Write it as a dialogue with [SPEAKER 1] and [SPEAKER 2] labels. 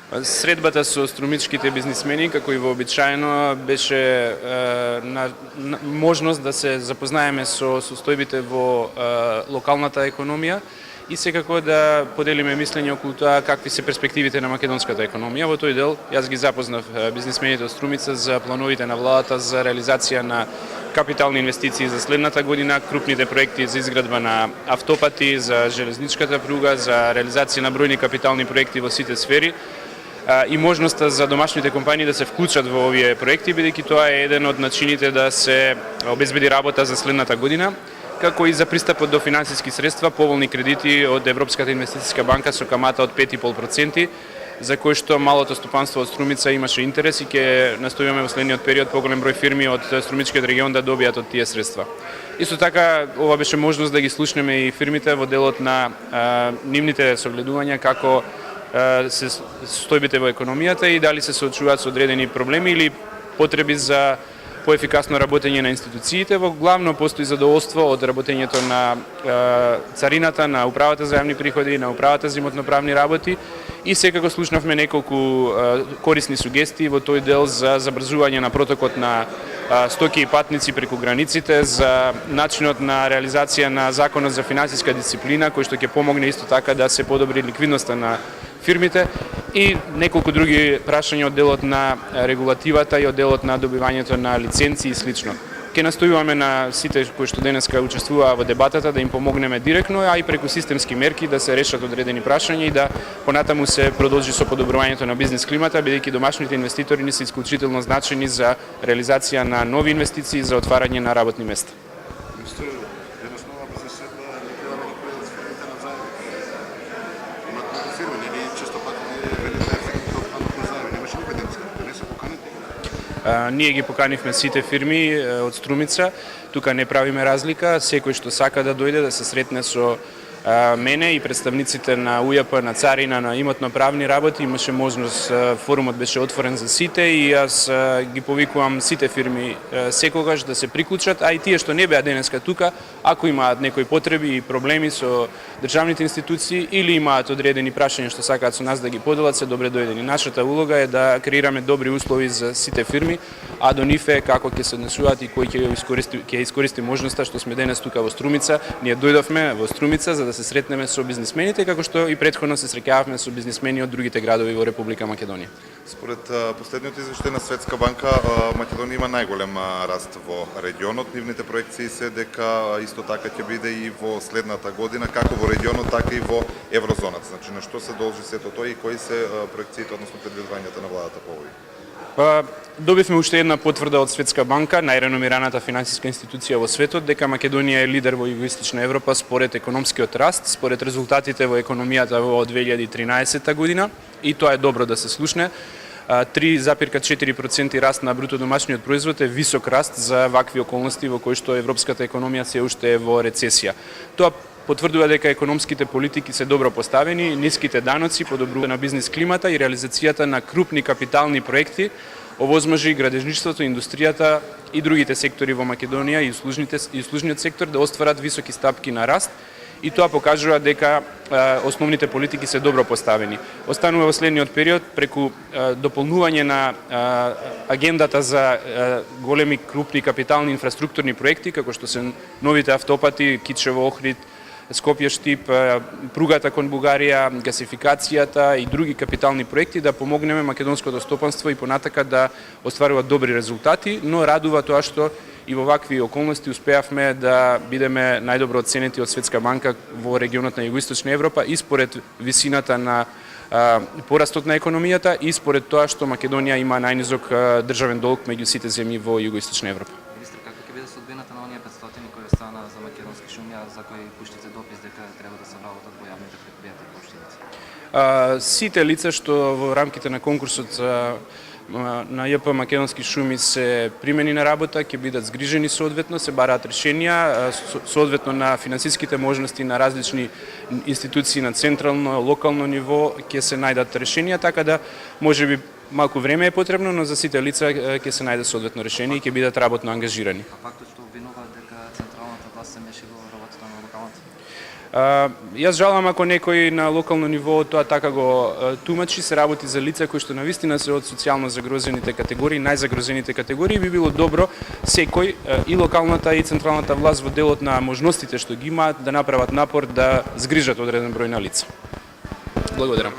[SPEAKER 1] Средбата со струмичките бизнисмени, како и вообичаено, беше можност да се запознаеме со состојбите во локалната економија и секако да поделиме мислење околу тоа какви се перспективите на македонската економија. Во тој дел јас ги запознав бизнисмените од Струмица за плановите на владата за реализација на капитални инвестиции за следната година, крупните проекти за изградба на автопати, за железничката пруга, за реализација на бројни капитални проекти во сите сфери и можноста за домашните компании да се вклучат во овие проекти, бидејќи тоа е еден од начините да се обезбеди работа за следната година, како и за пристапот до финансиски средства, поволни кредити од Европската инвестициска банка со камата од 5,5%, за кој што малото стопанство од Струмица имаше интерес и ќе настојуваме во следниот период поголем број фирми од Струмичкиот регион да добијат од тие средства. Исто така, ова беше можност да ги слушнеме и фирмите во делот на нивните согледувања како се состојбите во економијата и дали се соочуваат со одредени проблеми или потреби за поефикасно работење на институциите. Во главно постои задоволство од работењето на царината, на управата за јавни приходи, на управата за имотно-правни работи и секако слушнавме неколку корисни сугестии во тој дел за забрзување на протокот на стоки и патници преку границите, за начинот на реализација на законот за финансиска дисциплина, кој што ќе помогне исто така да се подобри ликвидноста на фирмите и неколку други прашања од делот на регулативата и од делот на добивањето на лиценци и слично. Ке настојуваме на сите кои што денеска учествуваа во дебатата да им помогнеме директно, а и преку системски мерки да се решат одредени прашања и да понатаму се продолжи со подобрувањето на бизнис климата, бидејќи домашните инвеститори не се исклучително значени за реализација на нови инвестиции за отварање на работни места. Ние ги поканивме сите фирми од Струмица, тука не правиме разлика, секој што сака да дојде да се сретне со мене и представниците на УЈП, на царина, на имотно-правни работи, имаше можност, форумот беше отворен за сите и јас ги повикувам сите фирми секогаш да се приклучат, а и тие што не беа денеска тука, ако имаат некои потреби и проблеми со државните институции или имаат одредени прашања што сакаат со нас да ги поделат, се добре дојдени. Нашата улога е да креираме добри услови за сите фирми, а до нив е како ќе се однесуваат и кој ќе искористи можноста што сме денес тука во Струмица. Ние дојдовме во Струмица за да се сретнеме со бизнисмените, како што и претходно се среќававме со бизнисмени од другите градови во Република Македонија.
[SPEAKER 2] Според последниот извештај на Светска банка, Македонија има најголем раст во регионот. Нивните проекции се дека исто така ќе биде и во следната година, како во регионот, така и во еврозоната. Значи, на што се должи сето тоа и кои се проекциите, односно предвидувањата на владата по овие?
[SPEAKER 1] Добивме уште една потврда од Светска банка, најреномираната финансиска институција во светот, дека Македонија е лидер во Југоисточна Европа според економскиот раст, според резултатите во економијата во 2013 година, и тоа е добро да се слушне. 3,4% раст на бруто домашниот производ е висок раст за вакви околности во кои што европската економија се уште е во рецесија. Тоа потврдува дека економските политики се добро поставени, ниските даноци, подобрување на бизнис климата и реализацијата на крупни капитални проекти овозможи градежништвото, индустријата и другите сектори во Македонија и услужниот сектор да остварат високи стапки на раст и тоа покажува дека основните политики се добро поставени. Останува во следниот период преку дополнување на агендата за големи крупни капитални инфраструктурни проекти, како што се новите автопати Кичево, Охрид, Скопје-Штип, пругата кон Бугарија, гасификацијата и други капитални проекти да помогнеме македонското стопанство и понатака да остваруваат добри резултати, но радува тоа што и во вакви околности успеавме да бидеме најдобро оценети од Светска банка во регионот на Југоисточна Европа и според висината на порастот на економијата и според тоа што Македонија има најнизок државен долг меѓу сите земји во Југоисточна Европа.
[SPEAKER 3] Судбината на оние 500 кои остана за македонски шуми, а за кои пуштите допис дека треба да се вработат во јавните предпријатија по општините?
[SPEAKER 1] Сите лица што во рамките на конкурсот на ЈП Македонски шуми се примени на работа, ќе бидат згрижени соодветно, се бараат решенија, соодветно на финансиските можности на различни институции на централно, локално ниво, ќе се најдат решенија, така да можеби малку време е потребно, но за сите лица ќе се најде соодветно решение и ќе бидат работно ангажирани.
[SPEAKER 3] А фактот што обвинуваат дека централната власт се меши во работата на локалната?
[SPEAKER 1] Јас жалам ако некој на локално ниво тоа така го тумачи, се работи за лица кои што навистина се од социјално загрозените категории, најзагрозените категории, би било добро секој и локалната и централната власт во делот на можностите што ги имаат да направат напор да згрижат одреден број на лица. Благодарам.